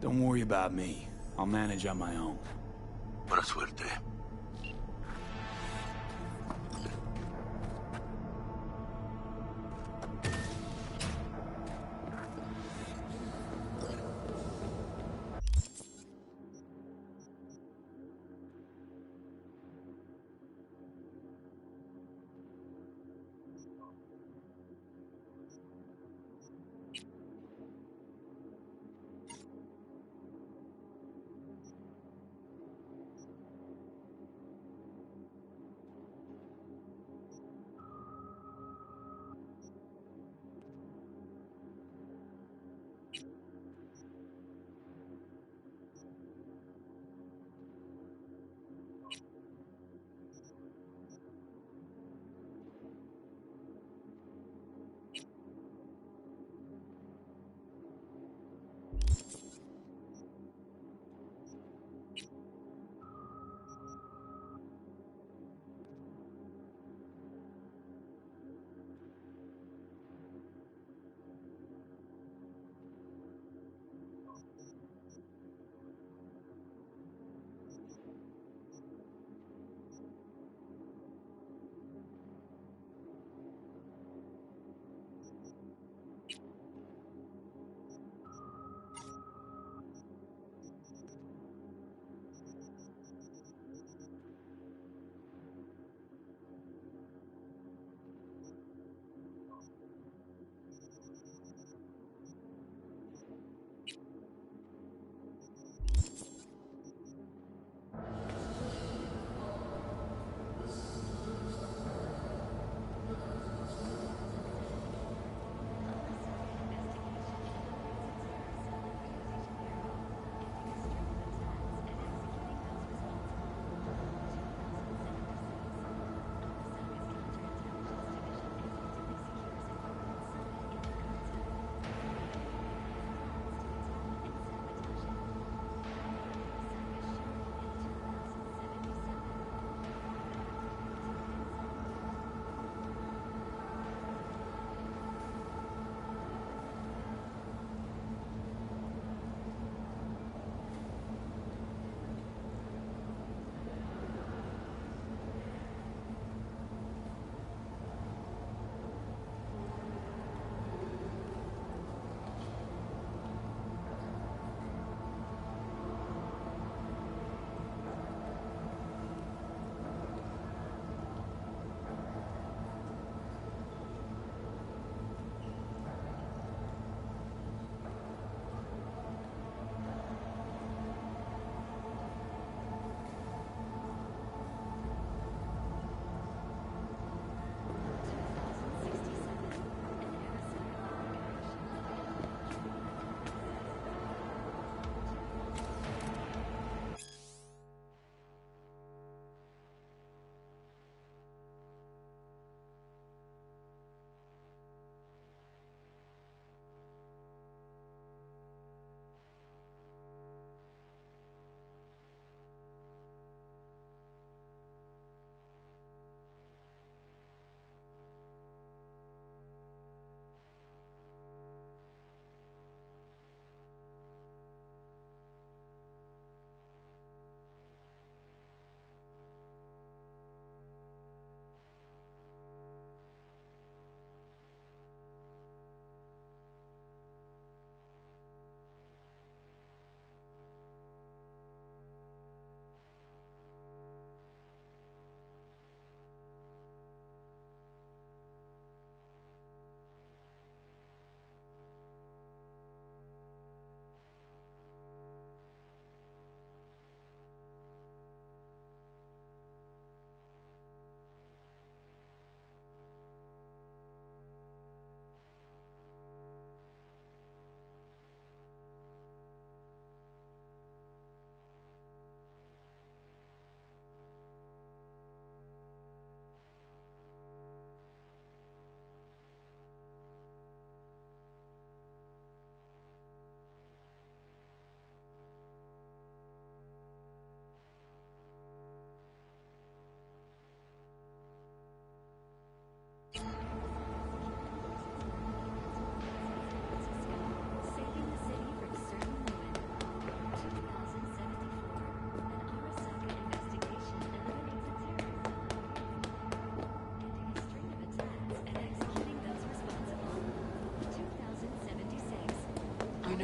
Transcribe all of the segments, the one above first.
Don't worry about me. I'll manage on my own. Buena suerte.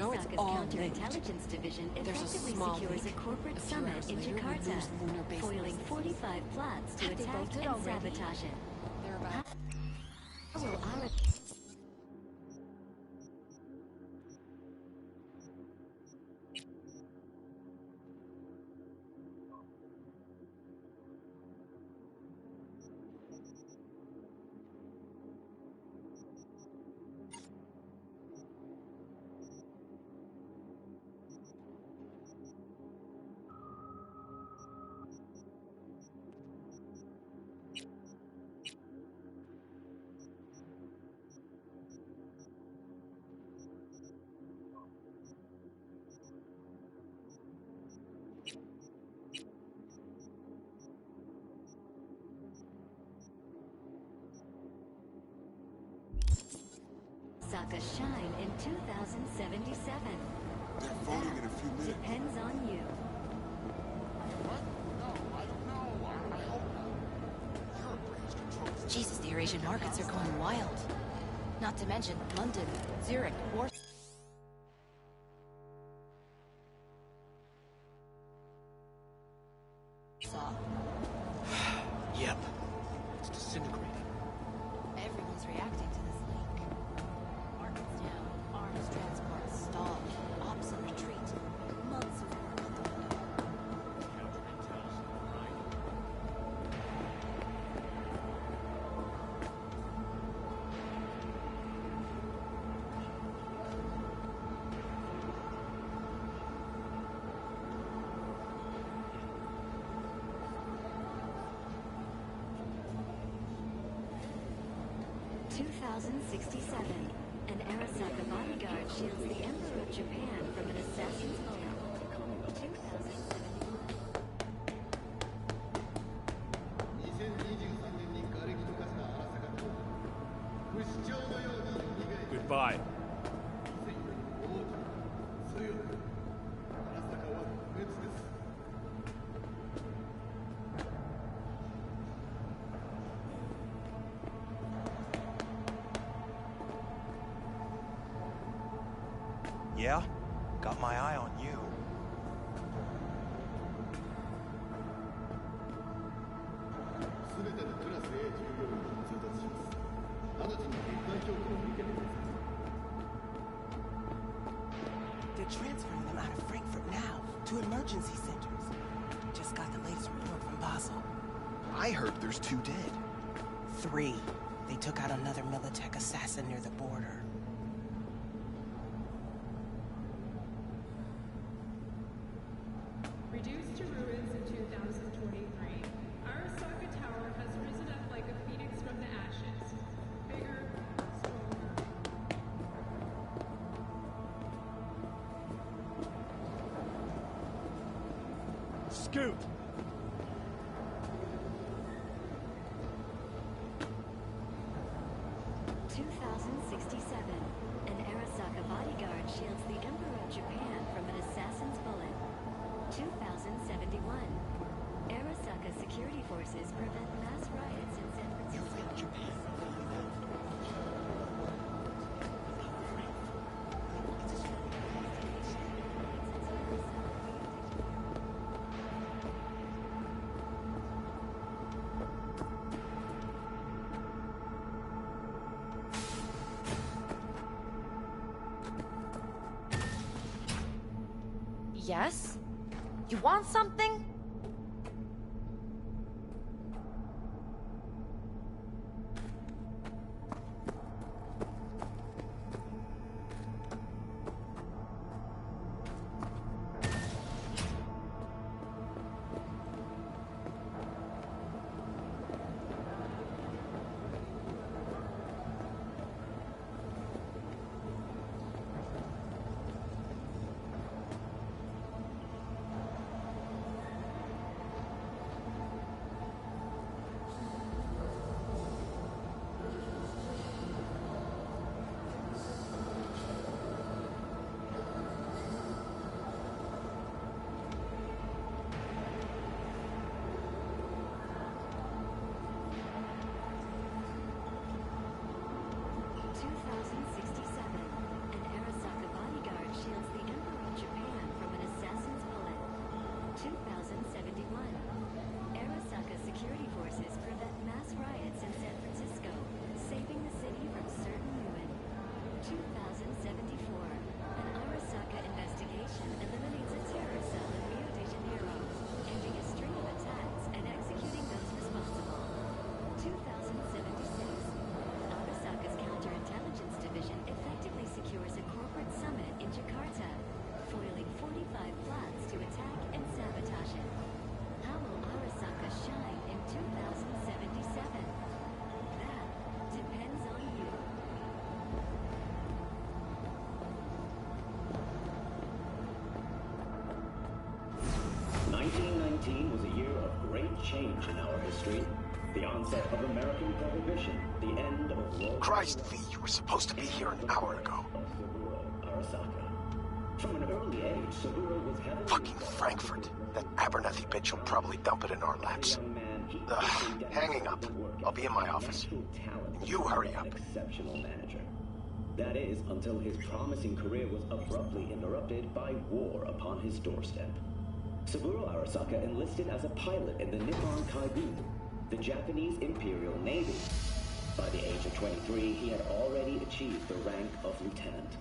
know it's Arasaka's all counterintelligence division effectively secures a corporate summit in Jakarta, foiling 45 plots to attack and sabotage it. They're about... How will Arasaka shine in 2077? They're voting in a few minutes. Depends on you. What? No, I don't know. I hope not. Europe has control. Jesus, the Eurasian markets are going wild. Not to mention London, Zurich, Warsaw. Yep. It's disintegrating. Everyone's reacting to this leak. Markets down, arms transport stalled, ops on retreat. Months of work out the window. An Arasaka bodyguard shields the Emperor of Japan from an assassin's bullet. 2071. Goodbye. Yeah? Got my eye on you. They're transferring them out of Frankfurt now to emergency centers. Just got the latest report from Basel. I heard there's 2 dead. 3. They took out another Militech assassin near the border. Reduced to ruins in 2023, Arasaka Tower has risen up like a phoenix from the ashes. Bigger, stronger. Scoot! 2067. An Arasaka bodyguard shields the Emperor of Japan from an assassin's bullet. 2071. Arasaka security forces prevent mass riots in San Francisco. Yes? You want something? Shield of American Prohibition, the end of World Christ, V, you were supposed to be here an hour ago. of Saburo Arasaka. From an early age, Saburo was heavily Fucking Frankfurt. That Abernathy bitch will probably dump it in our laps. Hanging up. I'll be in my office. You hurry up. Exceptional manager. That is, until his promising career was abruptly interrupted by war upon his doorstep. Saburo Arasaka enlisted as a pilot in the Nippon Kaigun, the Japanese Imperial Navy. By the age of 23, he had already achieved the rank of lieutenant.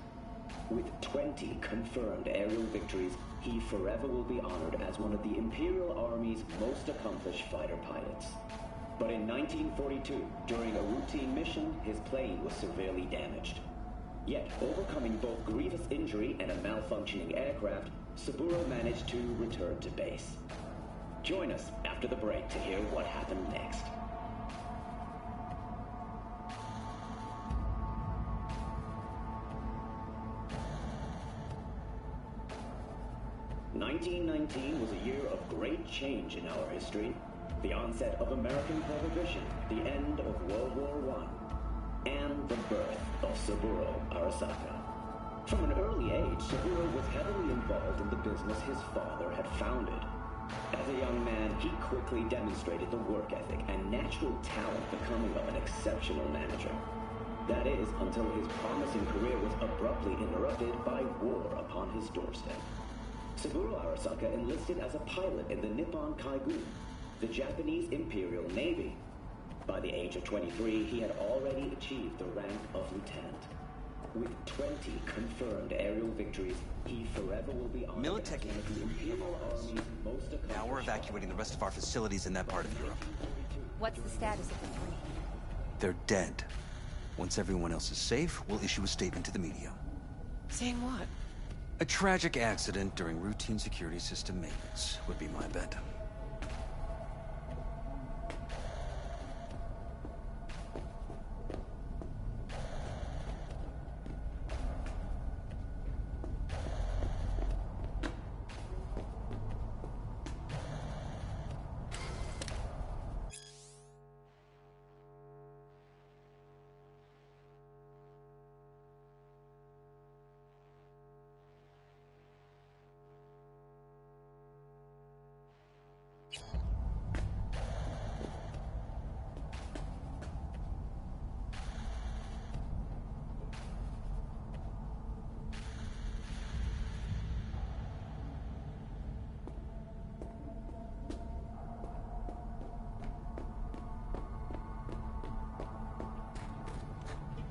With 20 confirmed aerial victories, he forever will be honored as one of the Imperial Army's most accomplished fighter pilots. But in 1942, during a routine mission, his plane was severely damaged. Yet, overcoming both grievous injury and a malfunctioning aircraft, Saburo managed to return to base. Join us after the break to hear what happened next. "1919 was a year of great change in our history. The onset of American Prohibition, the end of World War I, and the birth of Saburo Arasaka. From an early age, Saburo was heavily involved in the business his father had founded. As a young man, he quickly demonstrated the work ethic and natural talent becoming of an exceptional manager. That is, until his promising career was abruptly interrupted by war upon his doorstep. Saburo Arasaka enlisted as a pilot in the Nippon Kaigun, the Japanese Imperial Navy. By the age of 23, he had already achieved the rank of lieutenant. With 20 confirmed aerial victories, he forever will be honored Militech as one of the Imperial Army's most accomplished. Now we're evacuating the rest of our facilities in that part of Europe. What's the status of the three? They're dead. Once everyone else is safe, we'll issue a statement to the media. Saying what? A tragic accident during routine security system maintenance would be my bet.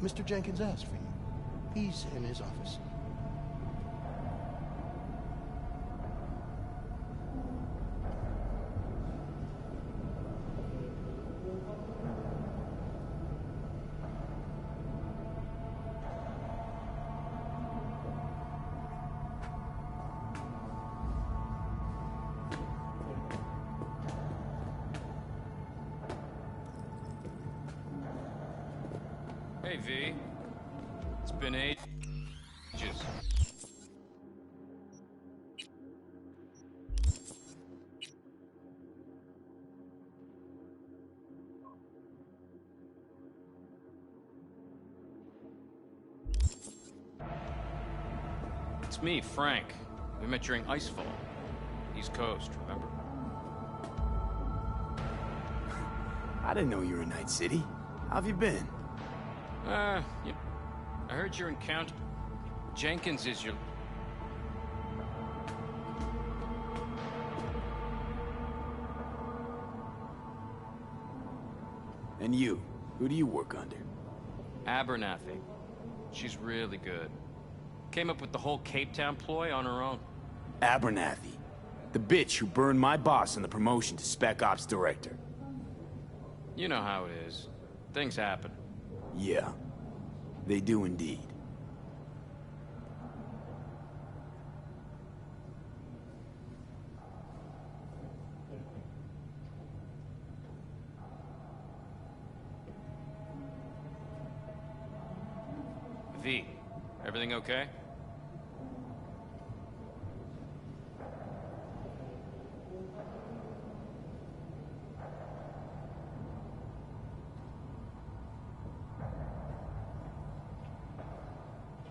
Mr. Jenkins asked for you. He's in his office. Hey, V. It's been ages. It's me, Frank. We met during Icefall. East Coast, remember? I didn't know you were in Night City. How have you been? I heard you're in Count... Jenkins is your... And you? Who do you work under? Abernathy. She's really good. Came up with the whole Cape Town ploy on her own. Abernathy. The bitch who burned my boss on the promotion to Spec Ops Director. You know how it is. Things happen. Yeah. They do indeed. V, everything okay?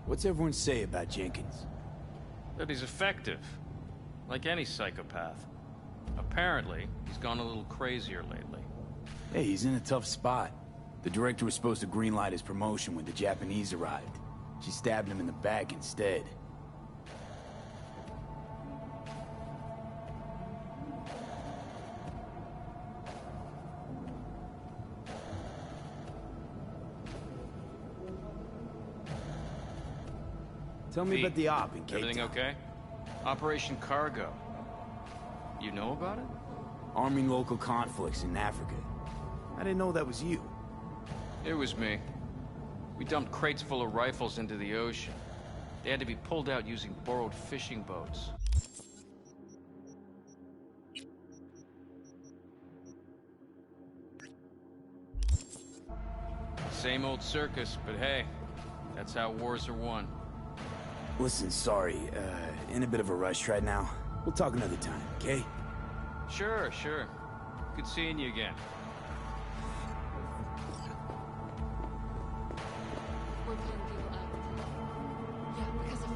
What's everyone say about Jenkins? That he's effective. Like any psychopath. Apparently, he's gone a little crazier lately. Hey, he's in a tough spot. The director was supposed to greenlight his promotion when the Japanese arrived. She stabbed him in the back instead. Tell me about the op in Cape Everything Town. okay? Operation Cargo. You know about it? Arming local conflicts in Africa. I didn't know that was you. It was me. We dumped crates full of rifles into the ocean. They had to be pulled out using borrowed fishing boats. Same old circus, but hey, that's how wars are won. Listen, sorry, in a bit of a rush right now. We'll talk another time, okay? Sure, sure. Good seeing you again. We're pulling people out. Yeah, because of...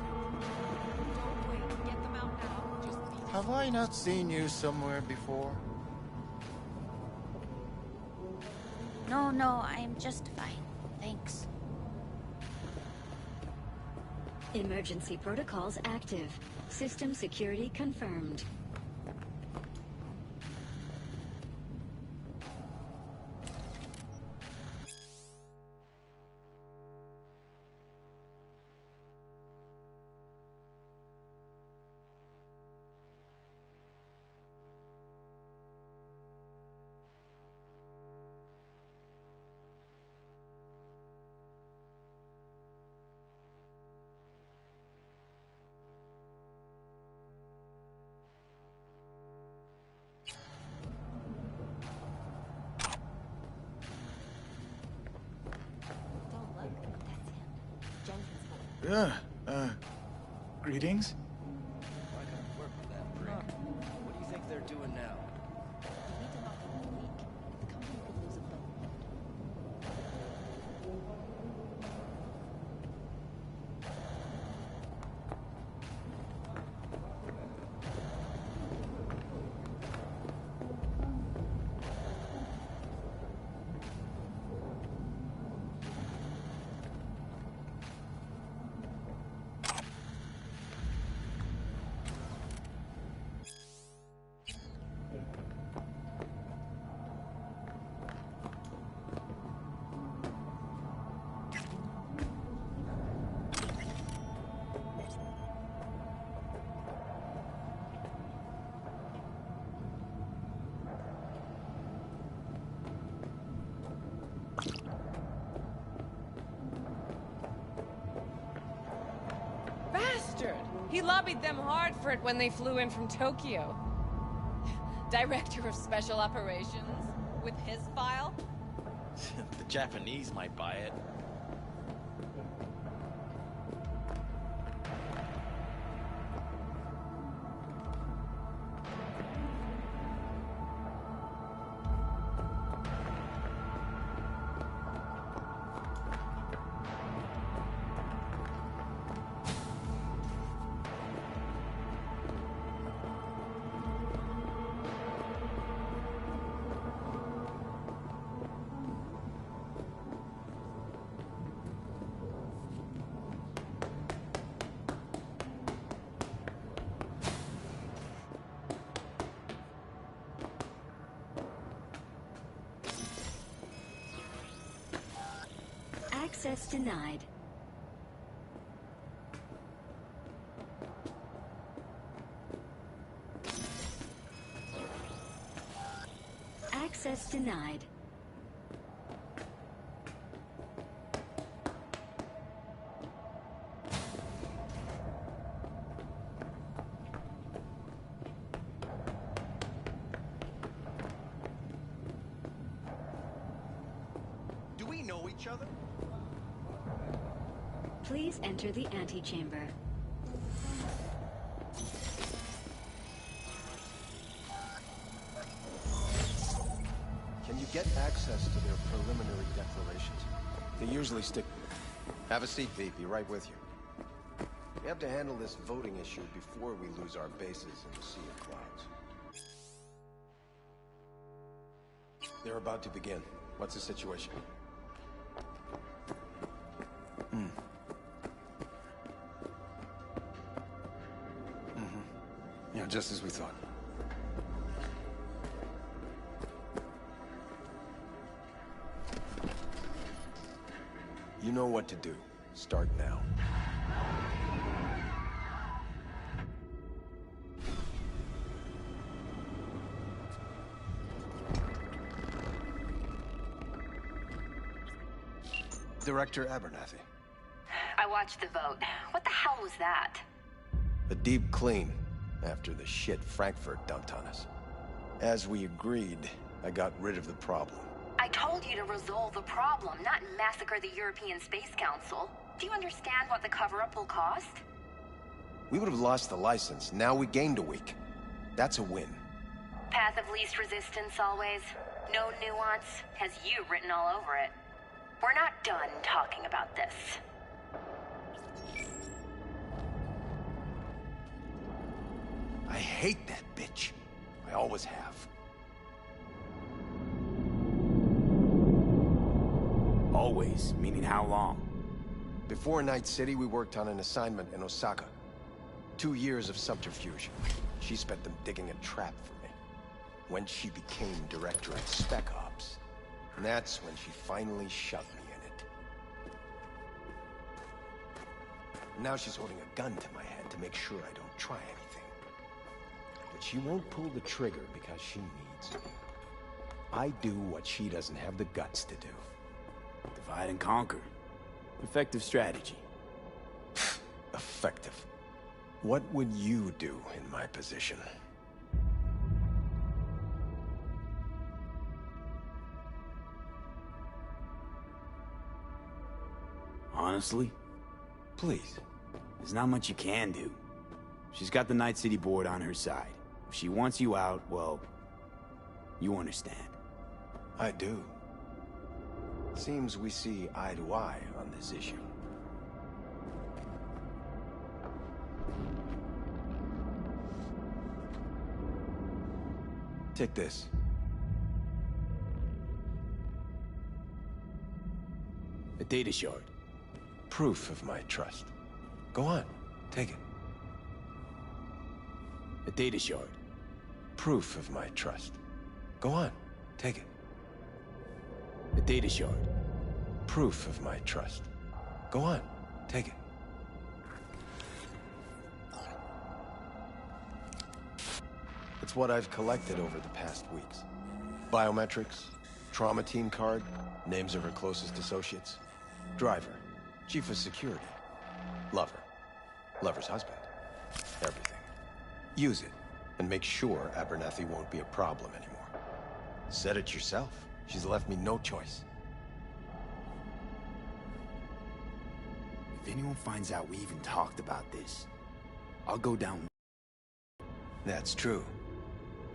Don't wait. Get them out now. Just leave. Have I not seen you somewhere before? No, I'm just fine. Thanks. Emergency protocols active. System security confirmed. Don't look. That's him. Jenkins. Greetings? Why can't I work with that prick? What do you think they're doing now? We need to knock out the leak. The company could lose a boatload. Bastard! He lobbied them hard for it when they flew in from Tokyo. Director of Special Operations? With his file? The Japanese might buy it. Access denied. Access denied. Do we know each other? Please enter the antechamber. Can you get access to their preliminary declarations? They usually stick... Have a seat, V. Be right with you. We have to handle this voting issue before we lose our bases in the sea of clouds. They're about to begin. What's the situation? Yeah, just as we thought. You know what to do. Start now. Director Abernathy. I watched the vote. What the hell was that? A deep clean after the shit Frankfurt dumped on us. As we agreed, I got rid of the problem. I told you to resolve the problem, not massacre the European Space Council. Do you understand what the cover-up will cost? We would have lost the license. Now we gained a week. That's a win. Path of least resistance always. No nuance. Has you written all over it. We're not done talking about this. I hate that bitch. I always have. Always? Meaning how long? Before Night City, we worked on an assignment in Osaka. 2 years of subterfuge. She spent them digging a trap for me. When she became director of Spec Ops, and that's when she finally shoved me in it. Now she's holding a gun to my head to make sure I don't try anything. But she won't pull the trigger because she needs me. I do what she doesn't have the guts to do. Divide and conquer. Effective strategy. Effective. What would you do in my position? Honestly? Please. There's not much you can do. She's got the Night City board on her side. If she wants you out, well, you understand. I do. Seems we see eye to eye on this issue. Take this. A data shard. Proof of my trust. Go on, take it. A data shard. Proof of my trust. Go on, take it. A data shard. Proof of my trust. Go on, take it. It's what I've collected over the past weeks. Biometrics, trauma team card, names of her closest associates. Driver, chief of security. Lover, lover's husband. Everything. Use it, and make sure Abernathy won't be a problem anymore. Said it yourself. She's left me no choice. If anyone finds out we even talked about this, I'll go down. That's true.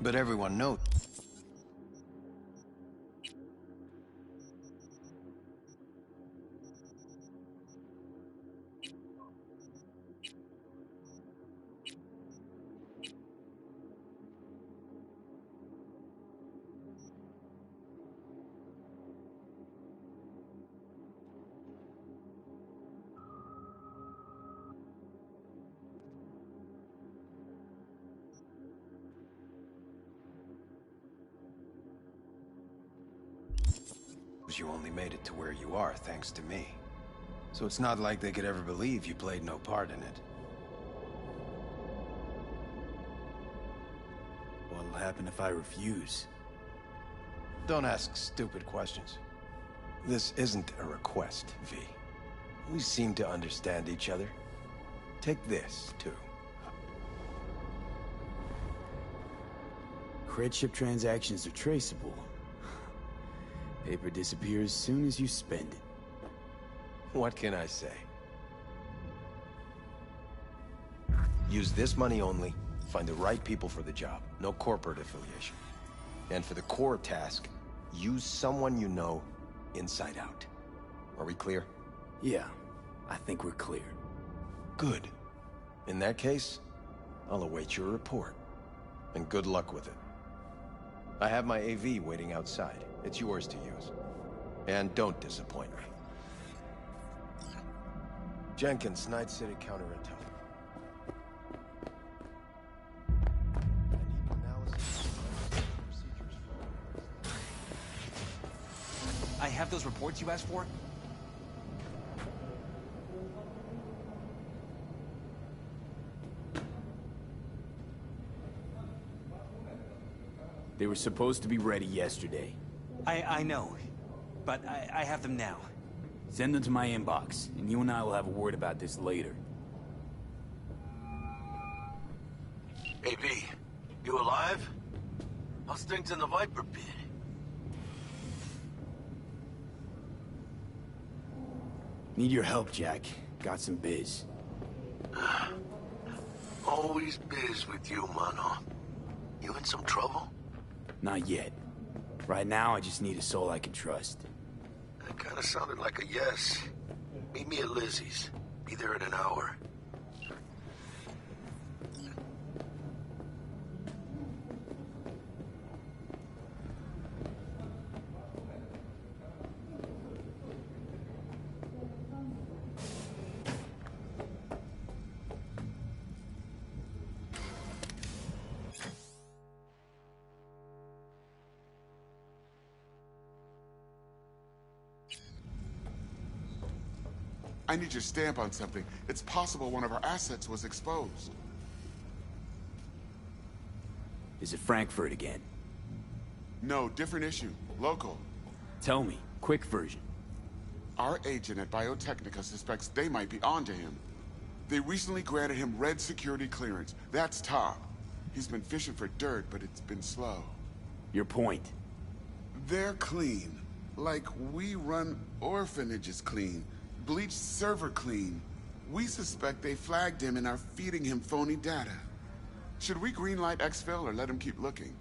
But everyone knows. You only made it to where you are thanks to me. So it's not like they could ever believe you played no part in it. What'll happen if I refuse? Don't ask stupid questions. This isn't a request, V. We seem to understand each other. Take this, too. Cred ship transactions are traceable. Paper disappears as soon as you spend it. What can I say? Use this money only, find the right people for the job, no corporate affiliation. And for the core task, use someone you know inside out. Are we clear? Yeah, I think we're clear. Good. In that case, I'll await your report. And good luck with it. I have my AV waiting outside. It's yours to use. And don't disappoint me. Jenkins, Night City Counterintel. I have those reports you asked for? They were supposed to be ready yesterday. I know, but I have them now. Send them to my inbox, and you and I will have a word about this later. Hey, V, you alive? How's things in the Viper pit? Need your help, Jack. Got some biz. Always biz with you, mano. You in some trouble? Not yet. Right now, I just need a soul I can trust. That kind of sounded like a yes. Meet me at Lizzie's. Be there in an hour. I need your stamp on something. It's possible one of our assets was exposed. Is it Frankfurt again? No, different issue. Local. Tell me. Quick version. Our agent at Biotechnica suspects they might be onto him. They recently granted him red security clearance. That's top. He's been fishing for dirt, but it's been slow. Your point? They're clean. Like we run orphanages clean. Bleached server clean. We suspect they flagged him and are feeding him phony data. Should we greenlight exfil or let him keep looking?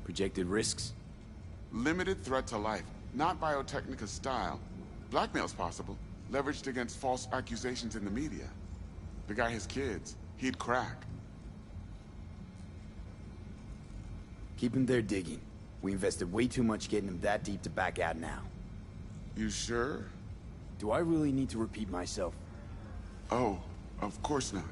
Projected risks? Limited threat to life. Not Biotechnica's style. Blackmail's possible. Leveraged against false accusations in the media. The guy has kids. He'd crack. Keep him there digging. We invested way too much getting him that deep to back out now. You sure? Do I really need to repeat myself? Oh, of course not.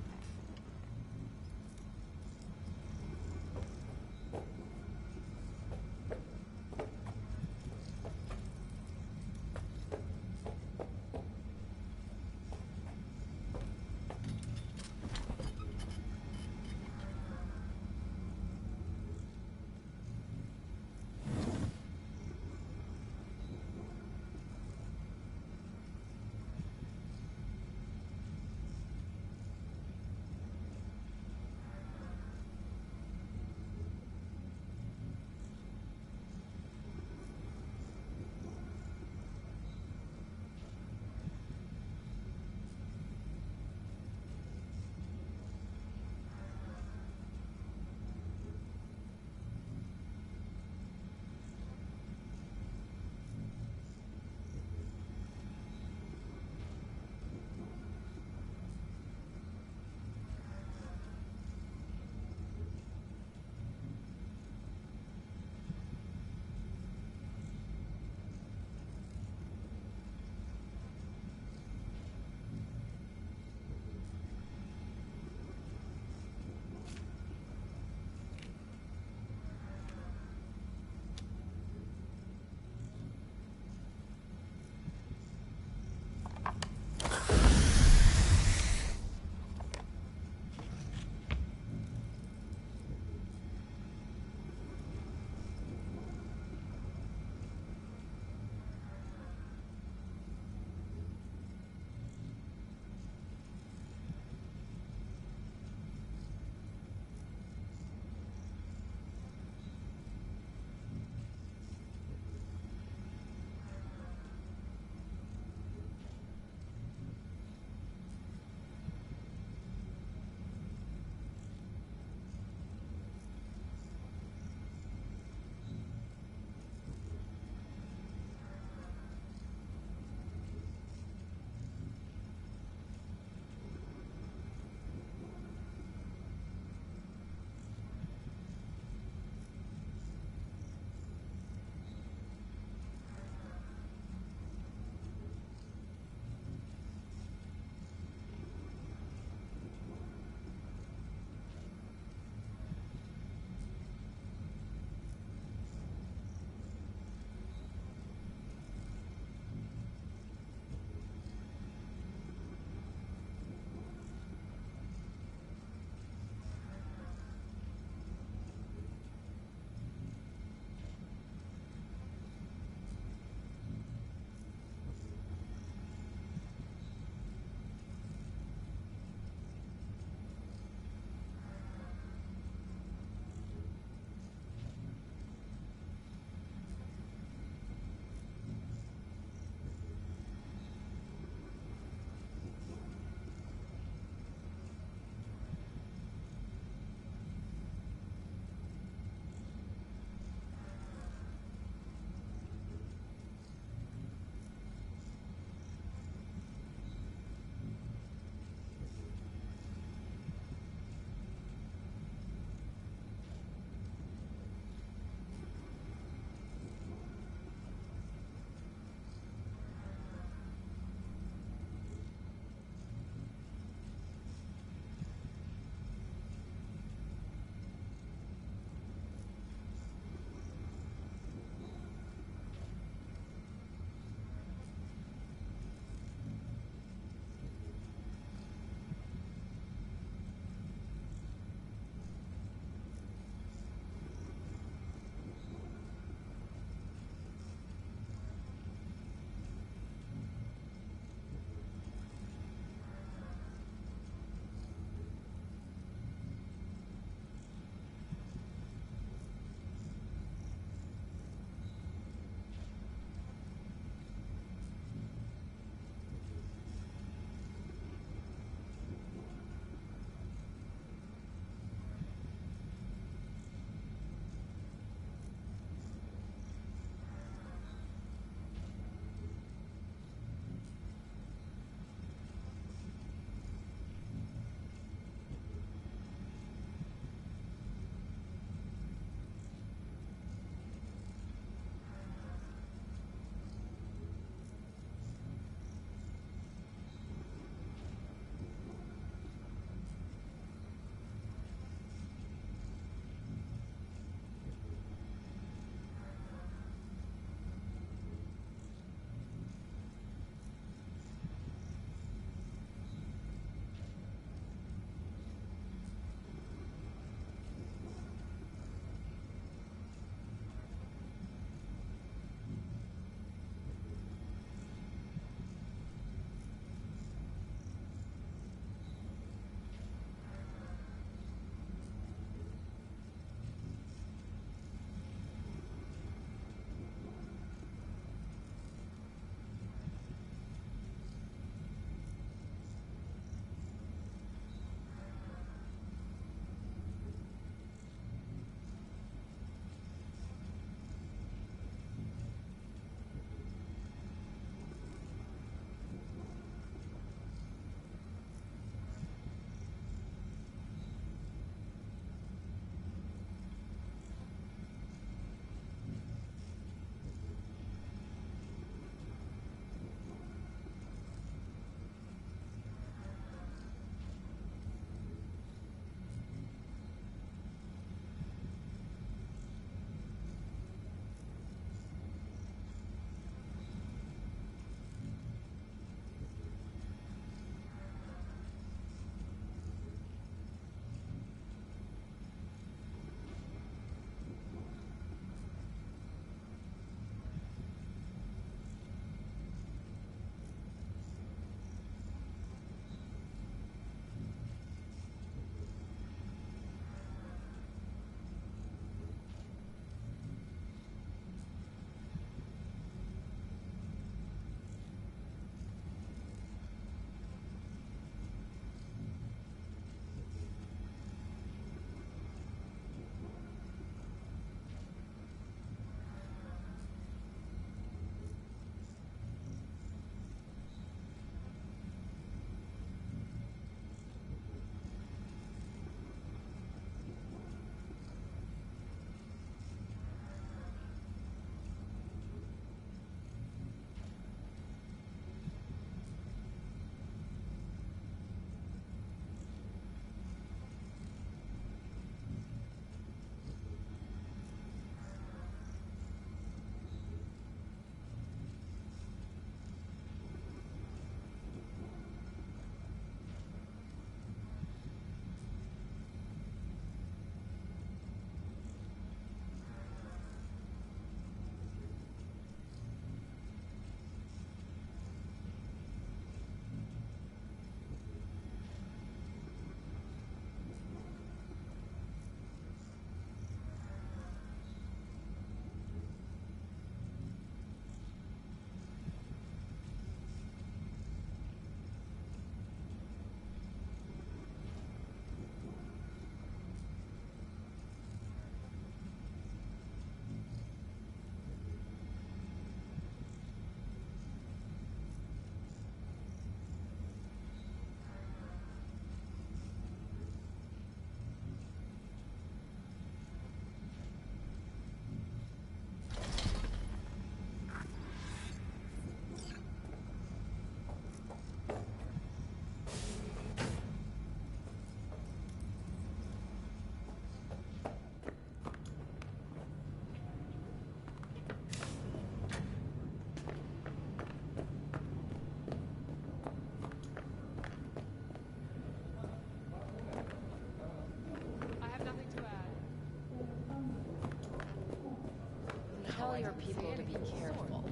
people to be careful.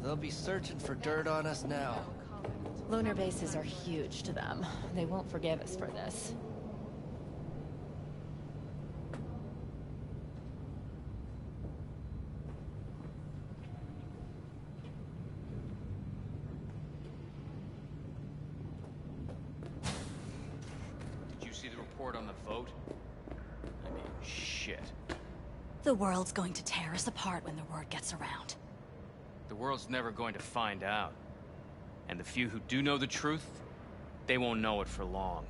They'll be searching for dirt on us now. Lunar bases are huge to them. They won't forgive us for this. Did you see the report on the vote? I mean, shit. The world's going to tear us apart when the word gets around. The world's never going to find out. And the few who do know the truth, they won't know it for long.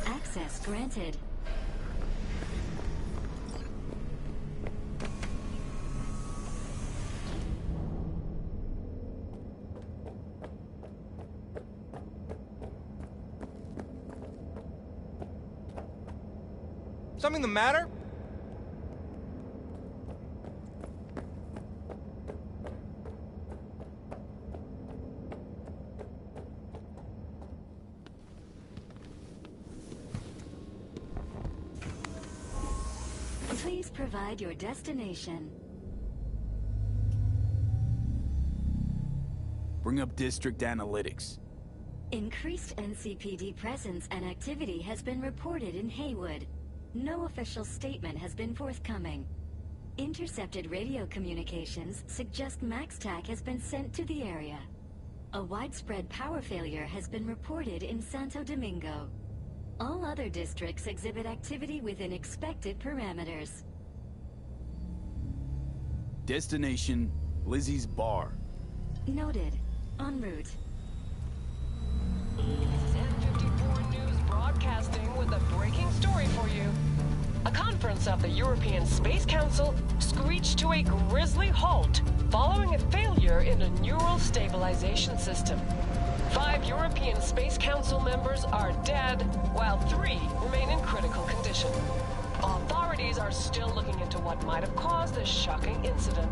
Access granted. Something the matter? Please provide your destination. Bring up district analytics. Increased NCPD presence and activity has been reported in Haywood. No official statement has been forthcoming. Intercepted radio communications suggest MaxTac has been sent to the area. A widespread power failure has been reported in Santo Domingo. All other districts exhibit activity within expected parameters. Destination, Lizzie's Bar. Noted. En route. N54 News broadcasting with a breaking story for you. A conference of the European Space Council screeched to a grisly halt following a failure in a neural stabilization system. 5 European Space Council members are dead, while 3 remain in critical condition. Authorities are still looking into what might have caused this shocking incident.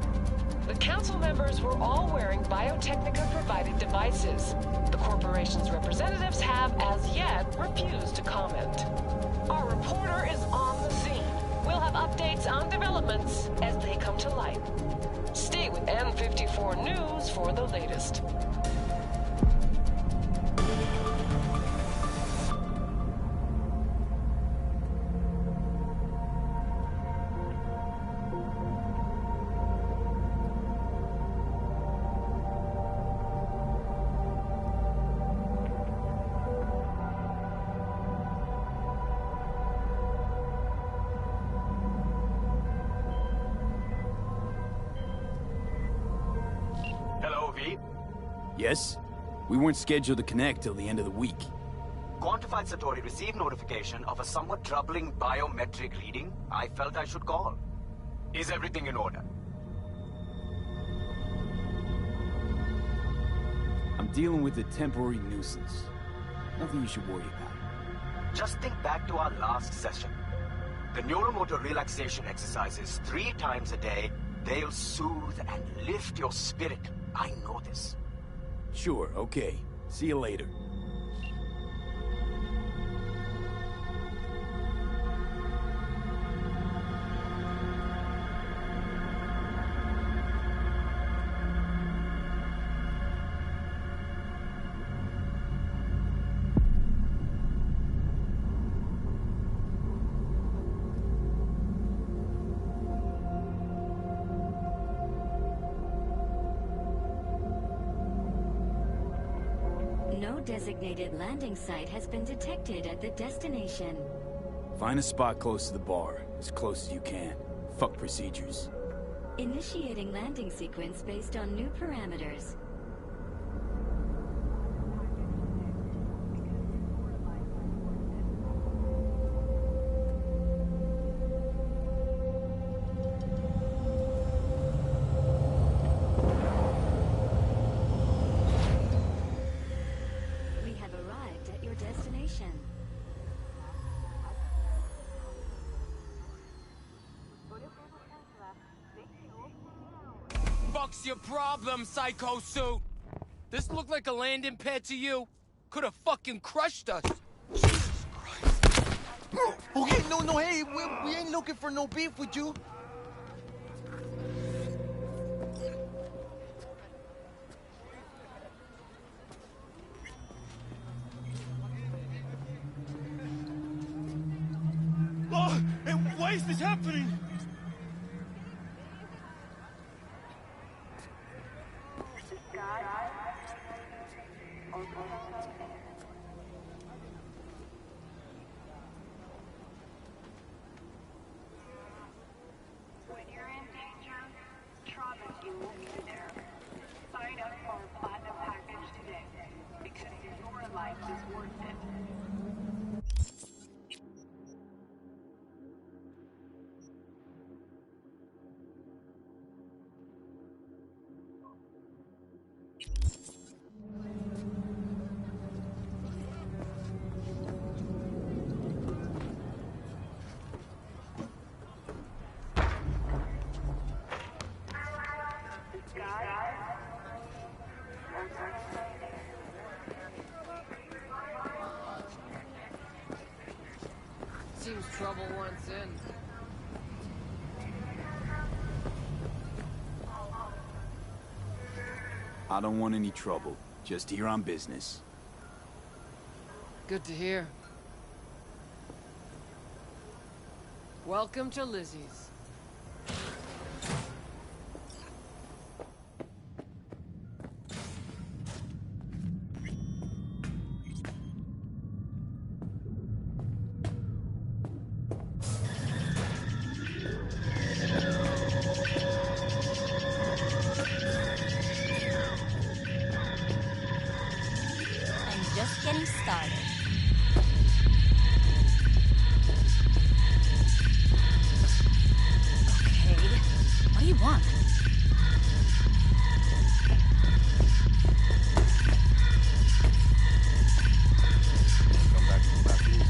The council members were all wearing Biotechnica-provided devices. The corporation's representatives have, as yet, refused to comment. Our reporter is on the scene. We'll have updates on developments as they come to light. Stay with N54 News for the latest. Yes? We weren't scheduled to connect till the end of the week. Quantified Satori received notification of a somewhat troubling biometric reading. I felt I should call. Is everything in order? I'm dealing with a temporary nuisance. Nothing you should worry about. Just think back to our last session. The neuromotor relaxation exercises 3 times a day. They'll soothe and lift your spirit. I know this. Sure, okay. See you later. No designated landing site has been detected at the destination. Find a spot close to the bar, as close as you can. Fuck procedures. Initiating landing sequence based on new parameters. We have arrived at your destination. Fuck's your problem, Psycho Suit? This look like a landing pad to you? Could have fucking crushed us. Jesus Christ. Okay, no, hey, we ain't looking for no beef with you. Oh, and why is this happening? When you're in danger, Travis, you will be there. Sign up for a platinum package today, because your life is worth it. Seems trouble once in. I don't want any trouble. Just here on business. Good to hear. Welcome to Lizzie's. Just getting started. Okay, what do you want? Come back to the left, please.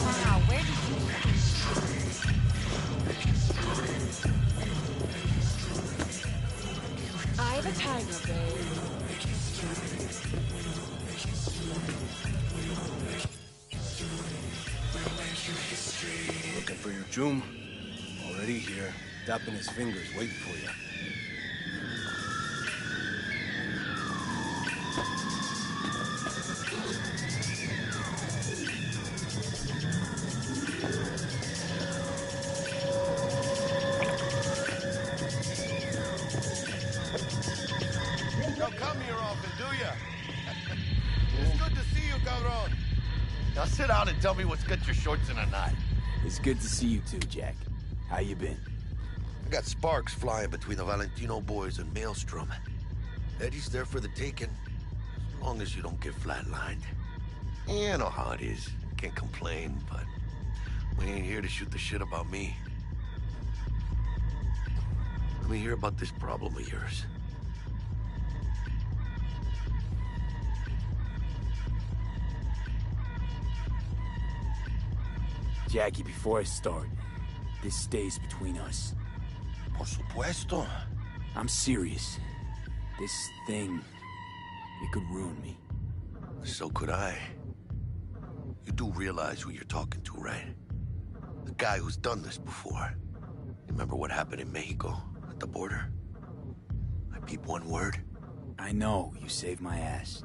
Wow, where did you... Eye the tiger, babe. Looking for your Joom? Already here. Tapping his fingers, waiting for you. No, come here. do ya? It's good to see you, cabron. Now sit down and tell me what's got your shorts in a knot. It's good to see you too, Jack. How you been? I got sparks flying between the Valentino boys and Maelstrom. Eddie's there for the taking, as long as you don't get flatlined. Yeah, I know how it is. Can't complain, but we ain't here to shoot the shit about me. Let me hear about this problem of yours. Jackie, before I start, this stays between us. Por supuesto. I'm serious. This thing, it could ruin me. So could I. You do realize who you're talking to, right? The guy who's done this before. Remember what happened in Mexico, at the border? I peep one word. I know, you saved my ass.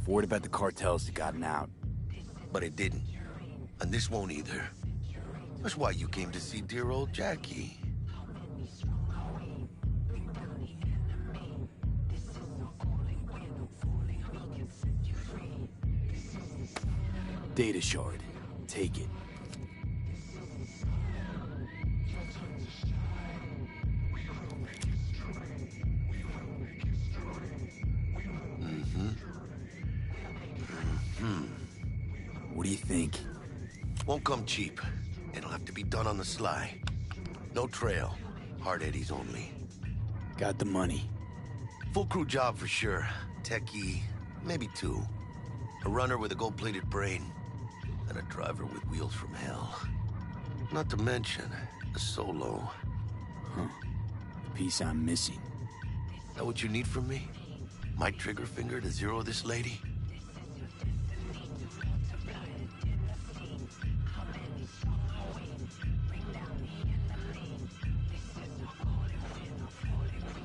If word about the cartels had gotten out. But it didn't. And this won't either. That's why you came to see dear old Jackie. Data shard. Take it. What do you think? Won't come cheap. It'll have to be done on the sly. No trail. Hard eddies only. Got the money. Full crew job for sure. Techie, maybe two. A runner with a gold-plated brain. And a driver with wheels from hell. Not to mention, a solo. Huh. The piece I'm missing. That what you need from me? My trigger finger to zero this lady?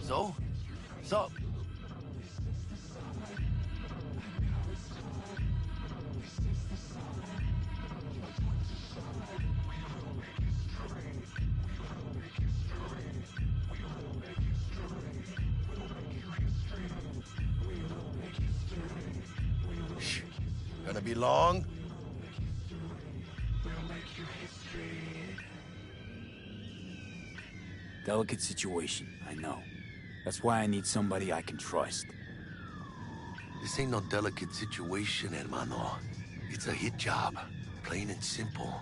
So? Shh. Gonna be long? Delicate situation, I know. That's why I need somebody I can trust. This ain't no delicate situation, hermano. It's a hit job. Plain and simple.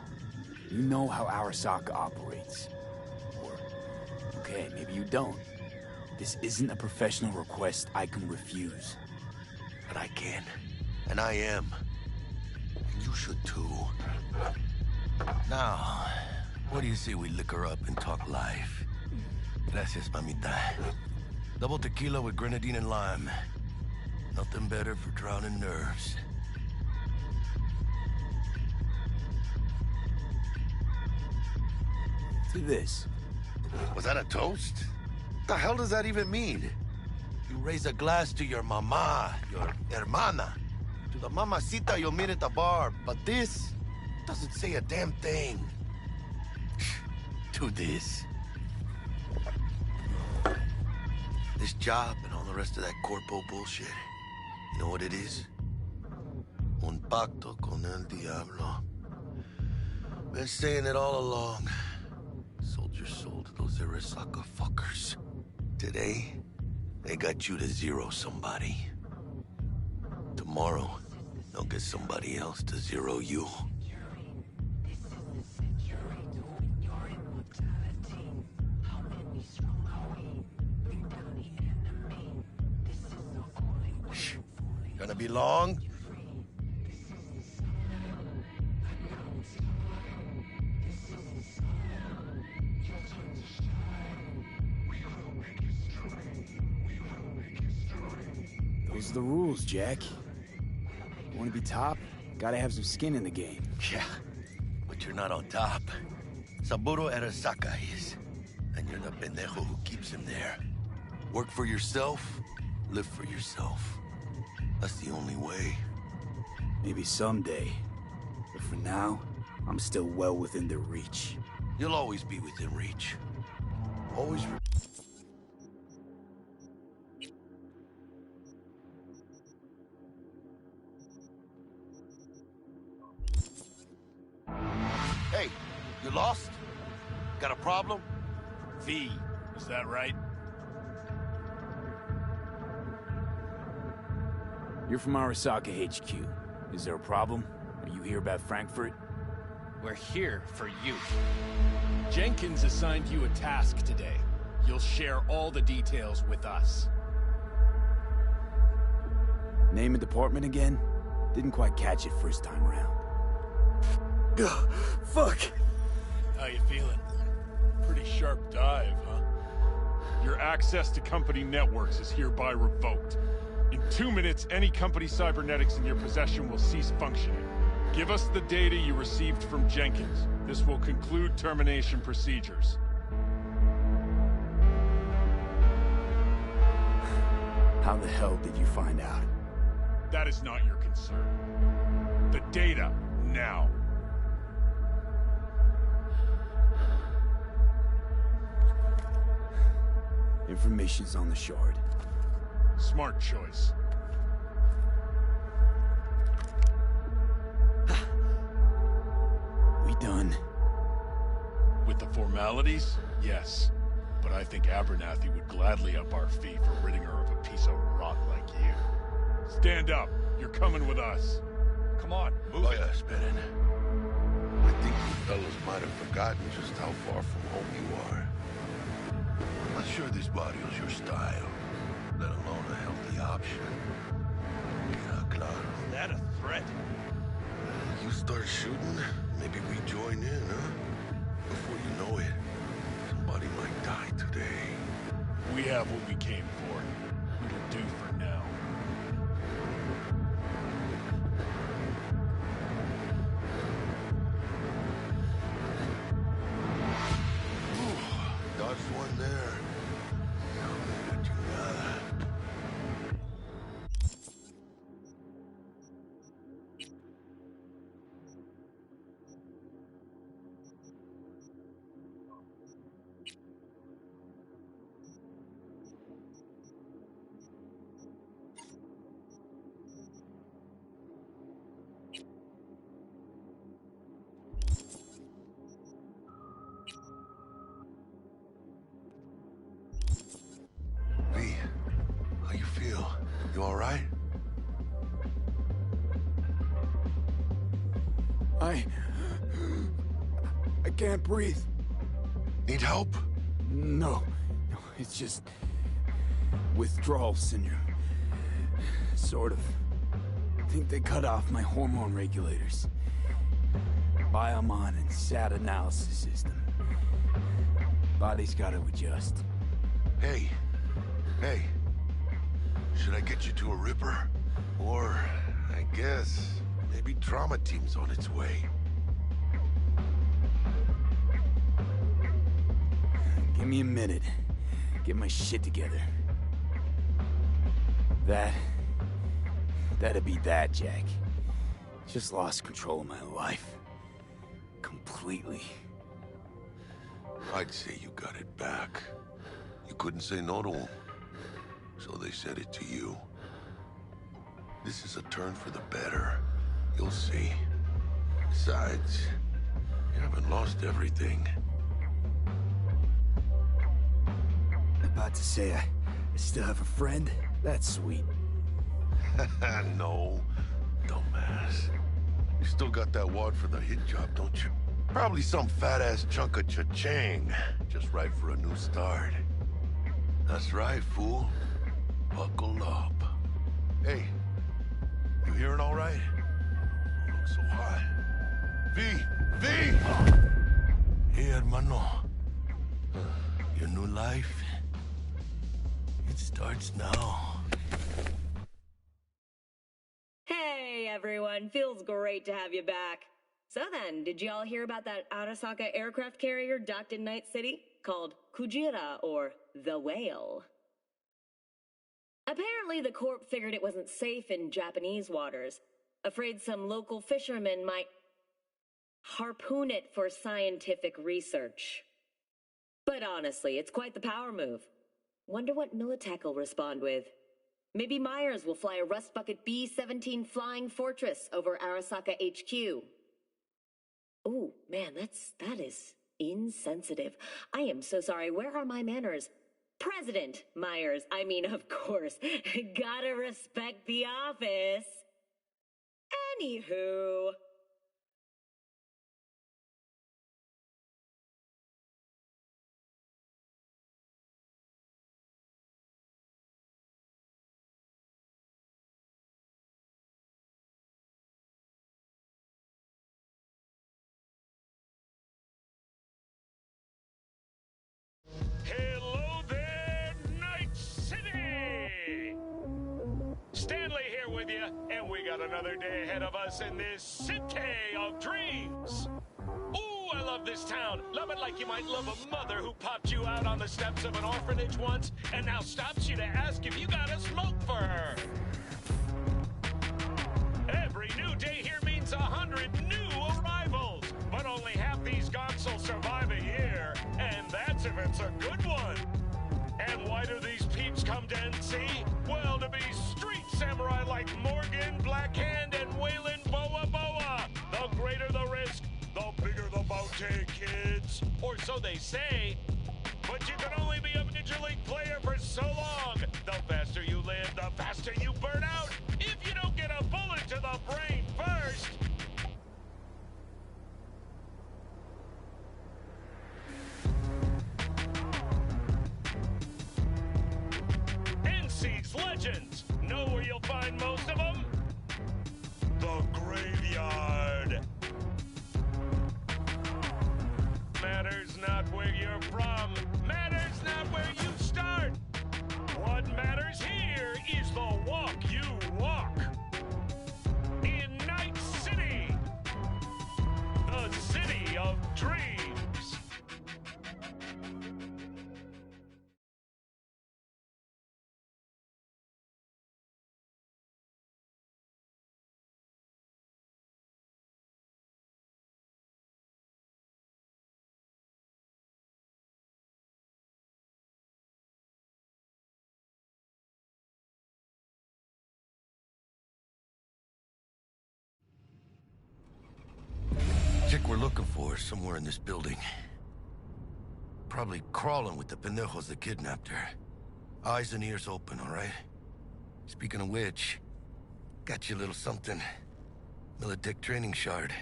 You know how Arasaka operates. Or, okay, maybe you don't. This isn't a professional request I can refuse. But I can. And I am. And you should too. Now, what do you say we liquor up and talk life? Gracias, mamita. Double tequila with grenadine and lime. Nothing better for drowning nerves. To this. Was that a toast? What the hell does that even mean? You raise a glass to your mama, your hermana. To the mamacita you'll meet at the bar. But this doesn't say a damn thing. To this. This job and all the rest of that corpo bullshit. You know what it is? Un pacto con el diablo. Been saying it all along. Sold your soul to those Arasaka fuckers. Today, they got you to zero somebody. Tomorrow, they'll get somebody else to zero you. Shh. Gonna be long? Those are the rules, Jack. You want to be top? Gotta have some skin in the game. Yeah, but you're not on top. Saburo Arasaka is. And you're the pendejo who keeps him there. Work for yourself, live for yourself. That's the only way. Maybe someday. But for now, I'm still well within their reach. You'll always be within reach. Always. You lost? Got a problem? V, is that right? You're from Arasaka HQ. Is there a problem? Are you here about Frankfurt? We're here for you. Jenkins assigned you a task today. You'll share all the details with us. Name and department again? Didn't quite catch it first time around. Ugh, fuck! How you feeling? Pretty sharp dive, huh? Your access to company networks is hereby revoked. In 2 minutes, any company cybernetics in your possession will cease functioning. Give us the data you received from Jenkins. This will conclude termination procedures. How the hell did you find out? That is not your concern. The data, now. Information's on the shard. Smart choice. We done? With the formalities, yes. But I think Abernathy would gladly up our fee for ridding her of a piece of rot like you. Stand up. You're coming with us. Come on, move Oh, it. yeah, Spinning. I think you fellas might have forgotten just how far from home you are. I'm not sure this body was your style, let alone a healthy option. Yeah, claro. Is that a threat? You start shooting, maybe we join in, huh? Before you know it, somebody might die today. We have what we came for. It'll do for now. Dodged one there. V, how you feel? You all right? I can't breathe. Need help? No, it's just withdrawal syndrome. Sort of. I think they cut off my hormone regulators. Biomon and SAT analysis system. Body's gotta adjust. Hey. Should I get you to a Ripper? Or, I guess, maybe trauma team's on its way. Give me a minute. Get my shit together. That'd be that, Jack. Just lost control of my life. Completely. I'd say you got it back. You couldn't say no to them. So they said it to you. This is a turn for the better. You'll see. Besides, you haven't lost everything. About to say I still have a friend? That's sweet. No, dumbass. You still got that wad for the hit job, don't you? Probably some fat-ass chunk of cha-ching. Just right for a new start. That's right, fool. Buckle up. Hey, you hearing all right? Don't look so hot. V! Hey, hermano. Your new life, it starts now. Hey, everyone. Feels great to have you back. So then, did y'all hear about that Arasaka aircraft carrier docked in Night City? Called Kujira, or the Whale. Apparently, the Corp figured it wasn't safe in Japanese waters, afraid some local fishermen might harpoon it for scientific research. But honestly, it's quite the power move. Wonder what Militech will respond with. Maybe Myers will fly a Rust Bucket B-17 Flying Fortress over Arasaka HQ. Oh, man, that is insensitive. I am so sorry. Where are my manners? President Myers. I mean, of course. Gotta respect the office. Anywho. Hello there, Night City! Stanley here with you, and we got another day ahead of us in this city of dreams. Ooh, I love this town. Love it like you might love a mother who popped you out on the steps of an orphanage once and now stops you to ask if you got a smoke for her. Every new day here means 100 new arrivals, but only half these gonks will survive a year, and that's if it's a good one. And why do these peeps come to NC? Well, to be street samurai like Morgan, Blackhand, and Waylon Boa Boa. The greater the risk, the bigger the bounty, kids. Or so they say. But you can only be a Major League player for so long. The faster you live, the faster you burn out. If you don't get a bullet to the brain first. NC's legends. Know where you'll find most of them? The graveyard. Matters not where you're from. Matters not where you start. What matters here is the walk you walk. In Night City. The city of dreams. Chick we're looking for is somewhere in this building. Probably crawling with the pendejos that kidnapped her. Eyes and ears open, all right? Speaking of which, got you a little something. Militech training shard.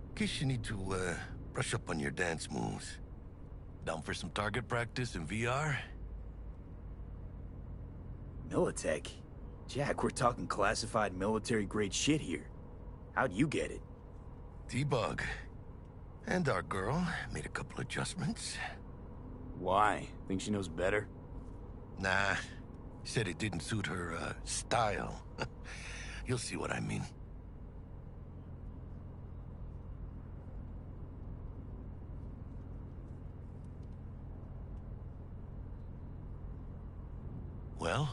In case you need to, brush up on your dance moves. Down for some target practice in VR? Militech? Jack, we're talking classified military-grade shit here. How'd you get it? T-Bug. And our girl made a couple adjustments. Why? Think she knows better? Nah. Said it didn't suit her, style. You'll see what I mean. Well?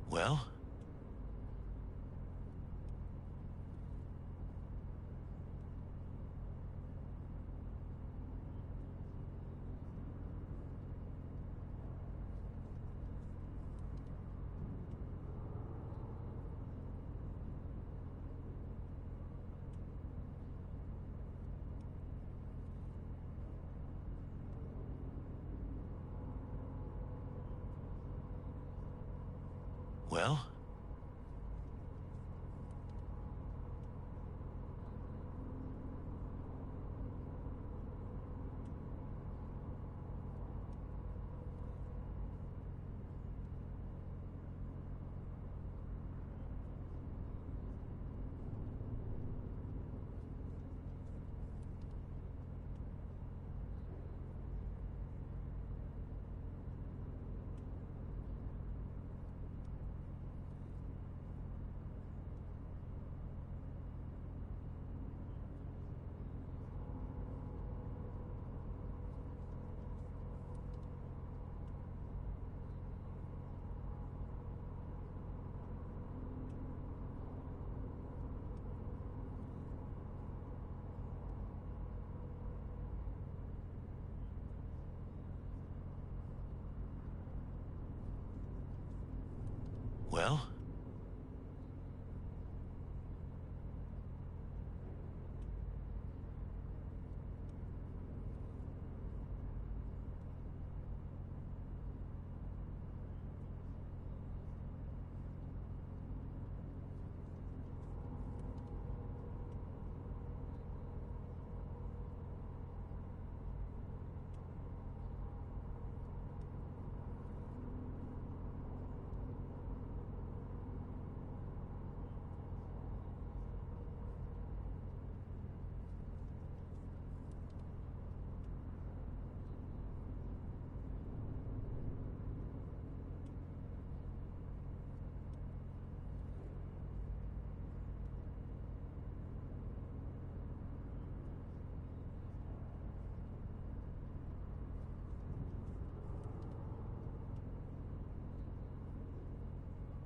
Well? Well? Well?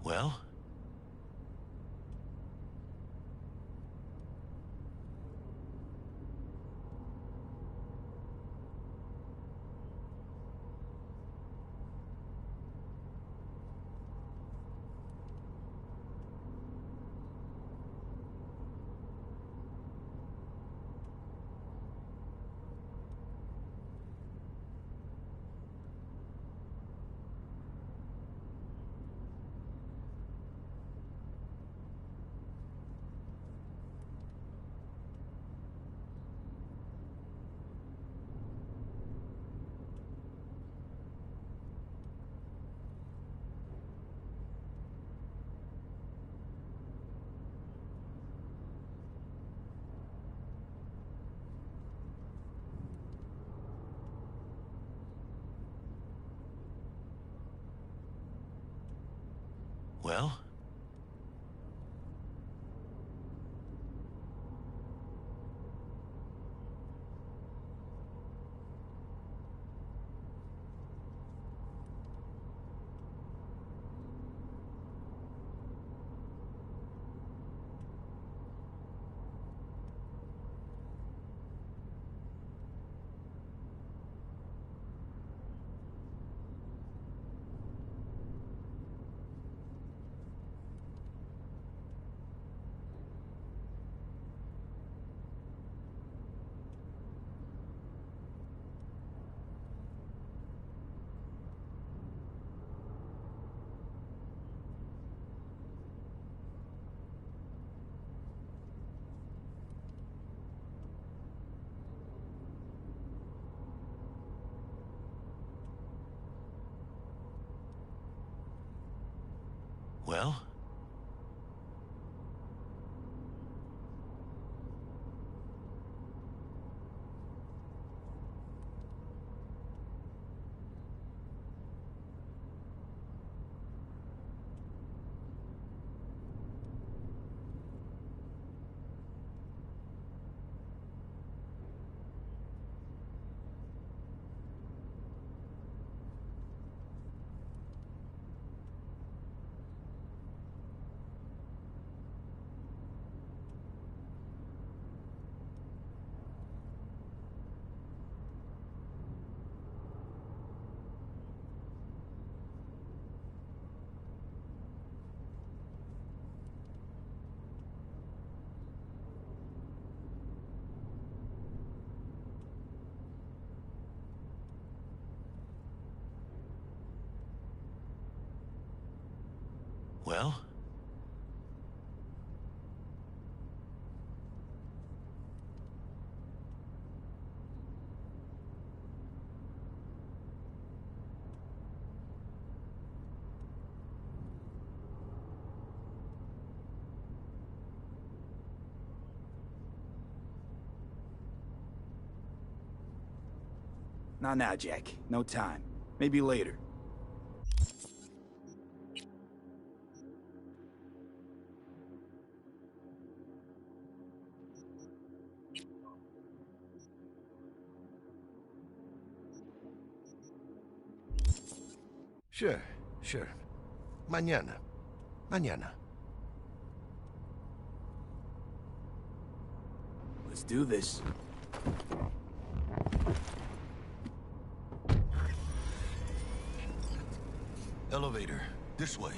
Well? Well? Well? Well? Not now, Jack. No time. Maybe later. Sure, sure. Mañana. Mañana. Let's do this. Elevator. This way.